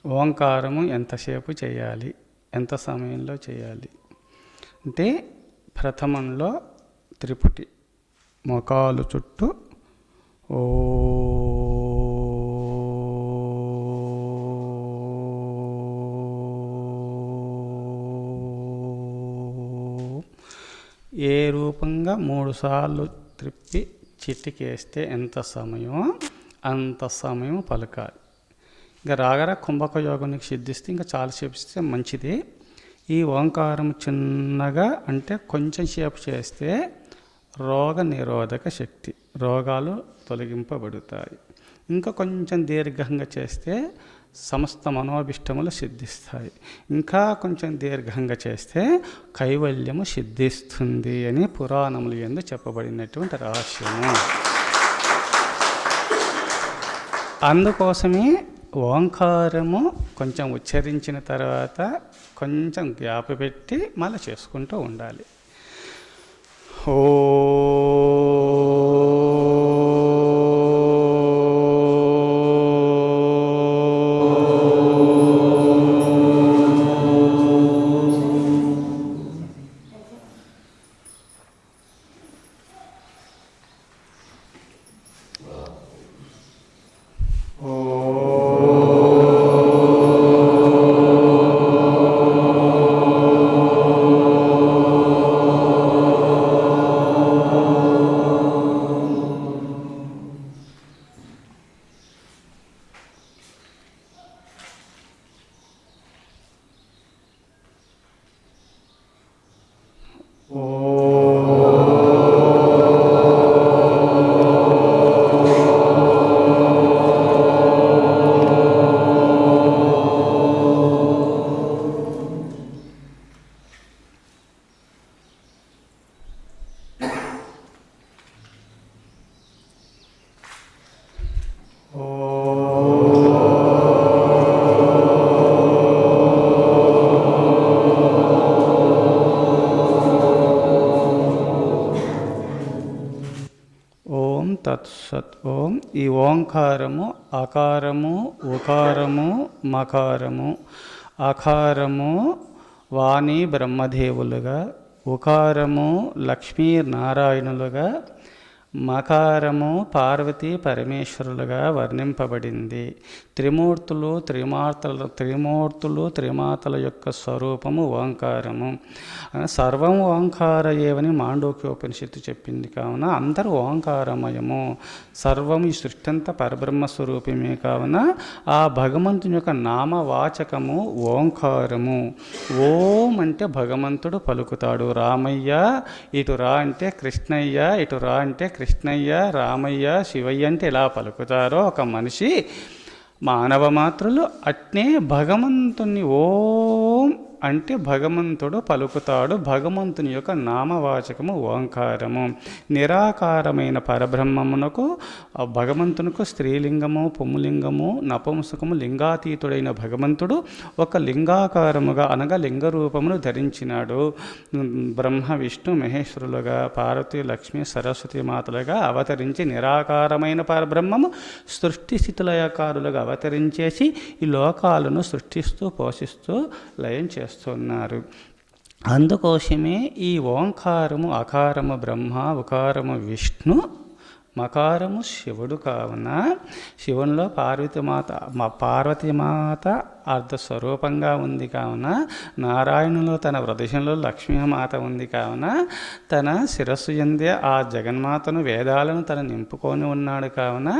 ఓంకారము ఎంతసేపు చేయాలి, ఎంత సమయంలో చేయాలి అంటే, ప్రథమంలో త్రిపుటి మోకాలు చుట్టూ ఓ ఏ రూపంగా 3 సార్లు త్రిప్పి చిటికేస్తే ఎంత సమయమో అంత సమయం పలకాలి. ఇంకా రాగరా కుంభక యోగానికి సిద్ధిస్తే ఇంకా చాలా సేపిస్తే మంచిది. ఈ ఓంకారం చిన్నగా అంటే కొంచెం సేపు చేస్తే రోగ నిరోధక శక్తి, రోగాలు తొలగింపబడతాయి. ఇంకా కొంచెం దీర్ఘంగా చేస్తే సమస్త మనోభిష్టములు సిద్ధిస్తాయి. ఇంకా కొంచెం దీర్ఘంగా చేస్తే కైవల్యము సిద్ధిస్తుంది అని పురాణములు యందు చెప్పబడినటువంటి రహస్యము. అందుకోసమే ఓంకారము కొంచెం ఉచ్చరించిన తర్వాత కొంచెం గ్యాప్ పెట్టి మళ్ళీ చేసుకుంటూ ఉండాలి. ఓ తత్సత్. ఓం. ఈ ఓంకారము అకారము, ఉకారము, మకారము. అకారము వాణి బ్రహ్మదేవులుగా, ఉకారము లక్ష్మీనారాయణులుగా, మకారము పార్వతీ పరమేశ్వరులుగా వర్ణింపబడింది. త్రిమూర్తులు త్రిమాతల యొక్క స్వరూపము ఓంకారము. సర్వం ఓంకార ఏవని మాండూక్యోపనిషత్తు చెప్పింది. కావున అందరూ ఓంకారమయము. సర్వం ఈ సృష్టి అంతా పరబ్రహ్మ స్వరూపమే. కావున ఆ భగవంతుని యొక్క నామవాచకము ఓంకారము. ఓం అంటే భగవంతుడు పలుకుతాడు. రామయ్య ఇటు రా అంటే కృష్ణయ్య, ఇటు రా అంటే కృష్ణయ్య, రామయ్య, శివయ్య అంటే ఎలా పలుకుతారో ఒక మనిషి మానవ మాత్రులు అట్నే భగవంతుని ఓం అంటే భగవంతుడు పలుకుతాడు. భగవంతుని యొక్క నామవాచకము ఓంకారము. నిరాకారమైన పరబ్రహ్మమునకు భగవంతునికి స్త్రీలింగము, పుంలింగము, నపుంసకము, లింగాతీతుడైన భగవంతుడు ఒక లింగాకారముగా అనగా లింగ రూపమును ధరించినాడు. బ్రహ్మ విష్ణు మహేశ్వరులుగా, పార్వతి లక్ష్మి సరస్వతి మాతలుగా అవతరించి నిరాకారమైన పరబ్రహ్మము సృష్టి స్థితిలయకారులుగా అవతరించేసి ఈ లోకాలను సృష్టిస్తూ పోషిస్తూ లయం చేస్తున్నారు. అందుకోసమే ఈ ఓంకారము అకారము బ్రహ్మ, ఉకారము విష్ణు, మకారము శివుడు. కావున శివునిలో పార్వతీమాత అర్ధస్వరూపంగా ఉంది. కావున నారాయణులో తన హృదయంలో లక్ష్మీమాత ఉంది. కావున తన శిరస్సు ఎందే ఆ జగన్మాతను వేదాలను తన నింపుకొని ఉన్నాడు. కావున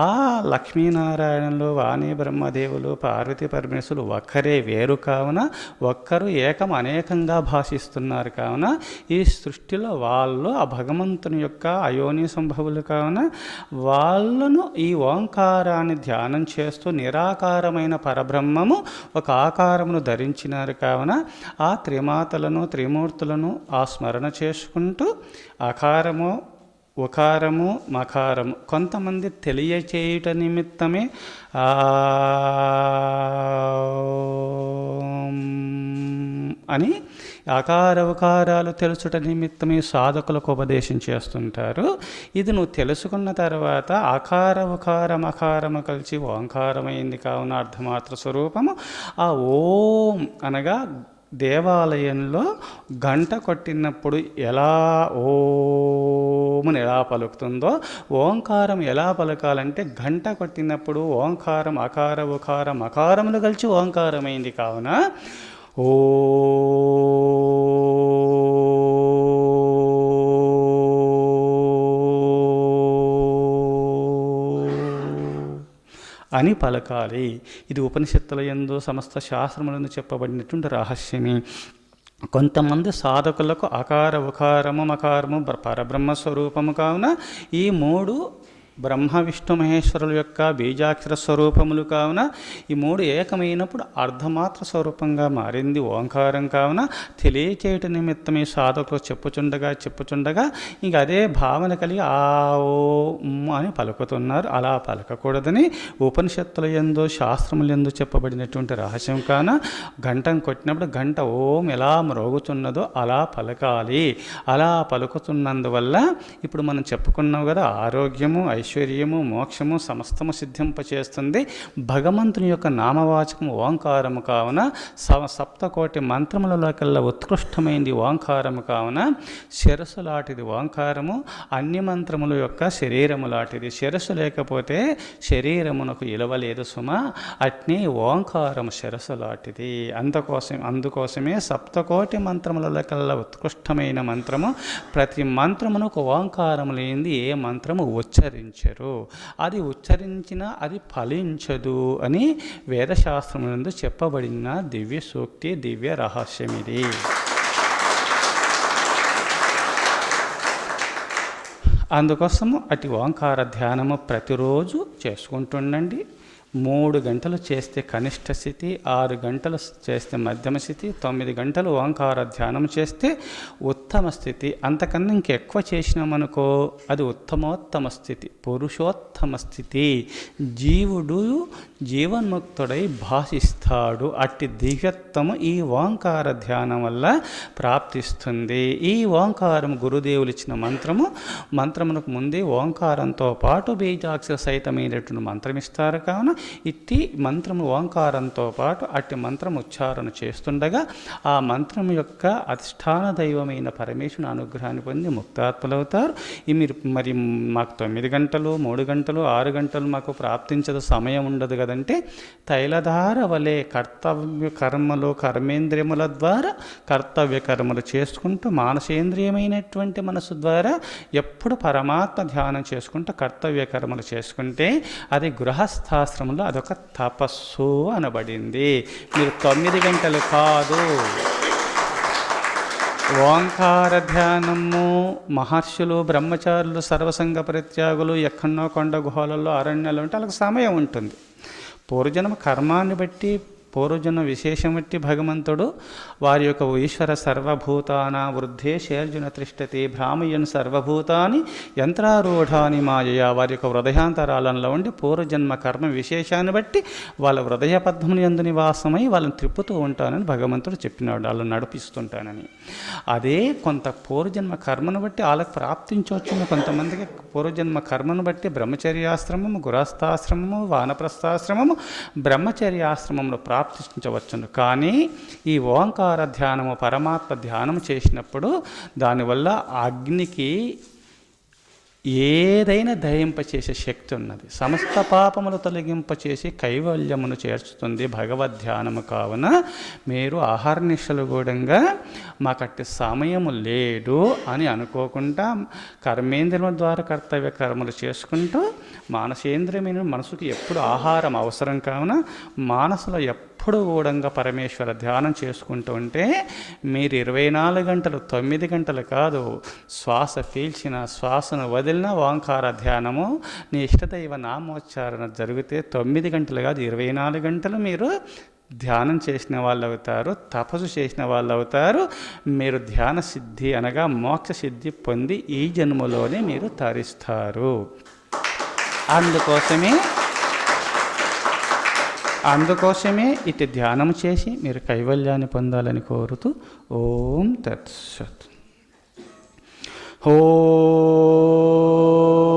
ఆ లక్ష్మీనారాయణులు వాణి బ్రహ్మదేవులు పార్వతీ పరమేశ్వరులు ఒక్కరే వేరు. కావున ఒక్కరు ఏకం అనేకంగా భాషిస్తున్నారు. కావున ఈ సృష్టిలో వాళ్ళు ఆ భగవంతుని యొక్క అయోని సంభవులు. కావున వాళ్ళను ఈ ఓంకారాన్ని ధ్యానం చేస్తూ నిరాకారమైన పరబ్రహ్మము ఒక ఆకారమును ధరించినారు. కావున ఆ త్రిమాతలను త్రిమూర్తులను ఆ స్మరణ చేసుకుంటూ అకారము ఉకారము మకారము కొంతమంది తెలియచేయుట నిమిత్తమే అని ఆకార ఉకారాలు తెలుసుట నిమిత్తమే సాధకులకు ఉపదేశం చేస్తుంటారు. ఇది నువ్వు తెలుసుకున్న తర్వాత ఆకార ఉకారం అకారము కలిసి ఓంకారమైంది కావున అర్ధమాత్ర స్వరూపము. ఆ ఓం అనగా దేవాలయంలో గంట కొట్టినప్పుడు ఎలా ఓమని ఎలా పలుకుతుందో ఓంకారం ఎలా పలకాలంటే గంట కొట్టినప్పుడు ఓంకారం అకార ఉకారం అకారములు కలిసి ఓంకారమైంది కావున ఓ అని పలకాలి. ఇది ఉపనిషత్తుల యందు సమస్త శాస్త్రములందు చెప్పబడినటువంటి రహస్యమే. కొంతమంది సాధకులకు అకార ఉకారము మకారము పరబ్రహ్మస్వరూపము కావున ఈ మూడు బ్రహ్మ విష్ణు మహేశ్వరుల యొక్క బీజాక్షర స్వరూపములు కావున ఈ మూడు ఏకమైనప్పుడు అర్ధమాత్ర స్వరూపంగా మారింది ఓంకారం కావున తెలియచేయట నిమిత్తమే సాధకులు చెప్పుచుండగా ఇంక అదే భావన కలిగి ఆ ఓం అని పలుకుతున్నారు. అలా పలకకూడదని ఉపనిషత్తుల యందు శాస్త్రముల యందు చెప్పబడినటువంటి రహస్యం కాన గంటను కొట్టినప్పుడు గంట ఓం ఎలా మ్రోగుతున్నదో అలా పలకాలి. అలా పలుకుతున్నందువల్ల ఇప్పుడు మనం చెప్పుకున్నాం కదా, ఆరోగ్యము ఐశ్వర్యము మోక్షము సమస్తము సిద్ధింపచేస్తుంది. భగవంతుని యొక్క నామవాచకము ఓంకారము కావున సప్తకోటి మంత్రములలోకల్లా ఉత్కృష్టమైంది ఓంకారము కావున శిరస్సు లాంటిది ఓంకారము. అన్ని మంత్రముల యొక్క శరీరము లాంటిది. శిరస్సు లేకపోతే శరీరమునకు ఇలవలేదు సుమ. అట్నే ఓంకారము శిరస్సు లాంటిది. అందుకోసమే సప్తకోటి మంత్రములలోకల్లా ఉత్కృష్టమైన మంత్రము. ప్రతి మంత్రమునకు ఓంకారము లేనిది ఏ మంత్రము ఉచ్చరించరు. అది ఉచ్చరించినా అది ఫలించదు అని వేదశాస్త్రములందు చెప్పబడిన దివ్య సూక్తి, దివ్య రహస్యం ఇది. అందుకోసము అటు ఓంకార ధ్యానము ప్రతిరోజు చేసుకుంటుండండి. 3 గంటలు చేస్తే కనిష్ట స్థితి, 6 గంటలు చేస్తే మధ్యమ స్థితి, 9 గంటలు ఓంకార ధ్యానం చేస్తే ఉత్తమ స్థితి. అంతకన్నా ఇంకెక్కువ చేసినామనుకో అది ఉత్తమోత్తమ స్థితి, పురుషోత్తమ స్థితి. జీవుడు జీవన్ముక్తుడై భాషిస్తాడు. అట్టి దివ్యత్వము ఈ ఓంకార ధ్యానం వల్ల ప్రాప్తిస్తుంది. ఈ ఓంకారం గురుదేవులు ఇచ్చిన మంత్రమునకు ముందే ఓంకారంతో పాటు బీజాక్షర సహితమైనటువంటి మంత్రం ఇస్తారు కావున ఇట్టి మంత్రము ఓంకారంతో పాటు అట్టి మంత్రం ఉచ్చారణ చేస్తుండగా ఆ మంత్రం యొక్క అధిష్టాన దైవమైన పరమేశ్వరుని అనుగ్రహాన్ని పొంది ముక్తాత్ములవుతారు. మరి మాకు 9 గంటలు 3 గంటలు 6 గంటలు మాకు ప్రాప్తించదు, సమయం ఉండదు కదంటే తైలధార వలె కర్తవ్య కర్మలు కర్మేంద్రియముల ద్వారా కర్తవ్య కర్మలు చేసుకుంటూ మానసేంద్రియమైనటువంటి మనసు ద్వారా ఎప్పుడు పరమాత్మ ధ్యానం చేసుకుంటూ కర్తవ్య కర్మలు చేసుకుంటే అది గృహస్థాశ్రమంలో అదొక తపస్సు అనబడింది. మీరు 9 గంటలు కాదు. ఓంకార ధ్యానము మహర్షులు బ్రహ్మచారులు సర్వసంగ పరిత్యాగులు ఎక్కడో కొండ గుహలలో అరణ్యాలు ఉంటే వాళ్ళకి సమయం ఉంటుంది. పూర్వజన్మ కర్మాన్ని బట్టి పూర్వజన్మ విశేషం బట్టి భగవంతుడు వారి యొక్క ఈశ్వర సర్వభూతాన వృద్ధే శేర్జున తిష్టతి భ్రామయన్ సర్వభూతాని యంత్రారూఢాని మాయయ. వారి యొక్క హృదయాంతరాలలో ఉండి పూర్వజన్మ కర్మ విశేషాన్ని బట్టి వాళ్ళ హృదయ పద్మముని యందు నివాసమై వాళ్ళని త్రిప్పుతూ ఉంటానని భగవంతుడు చెప్పినాడు, వాళ్ళని నడిపిస్తుంటానని. అదే కొంత పూర్వజన్మ కర్మను బట్టి వాళ్ళకి ప్రాప్తించవచ్చును. కొంతమందికి పూర్వజన్మ కర్మను బట్టి బ్రహ్మచర్యాశ్రమము, గృహస్థాశ్రమము, వానప్రస్థాశ్రమము, బ్రహ్మచర్యాశ్రమంలో ప్రాప్తించవచ్చును. కానీ ఈ ఓంకార ధ్యానము పరమాత్మ ధ్యానం చేసినప్పుడు దానివల్ల అగ్నికి ఏదైనా దహింపచేసే శక్తి ఉన్నది. సమస్త పాపములు తొలగింపచేసి కైవల్యమును చేర్చుతుంది భగవద్ధ్యానము. కావున మీరు ఆహారనిశలు కూడా మాకట్టి సమయము లేదు అని అనుకోకుండా కర్మేంద్రియముల ద్వారా కర్తవ్య కర్మలు చేసుకుంటూ మానసేంద్రియమైన మనసుకు ఎప్పుడు ఆహారం అవసరం కావున మానసులో ఎప్పుడు కూడా పరమేశ్వర ధ్యానం చేసుకుంటూ ఉంటే మీరు 24 గంటలు 9 గంటలు కాదు, శ్వాస పీల్చిన శ్వాసను వదిలిన ఓంకార ధ్యానము నీ ఇష్టదైవ నామోచ్చారణ జరిగితే 9 గంటలు కాదు 24 గంటలు మీరు ధ్యానం చేసిన వాళ్ళు అవుతారు, తపస్సు చేసిన వాళ్ళు అవుతారు. మీరు ధ్యాన సిద్ధి అనగా మోక్ష సిద్ధి పొంది ఈ జన్మలోనే మీరు తరిస్తారు. అందుకోసమే అందుకోసమే ఇటు ధ్యానం చేసి మీరు కైవల్యాన్ని పొందాలని కోరుతూ ఓం తత్సత్. ఓం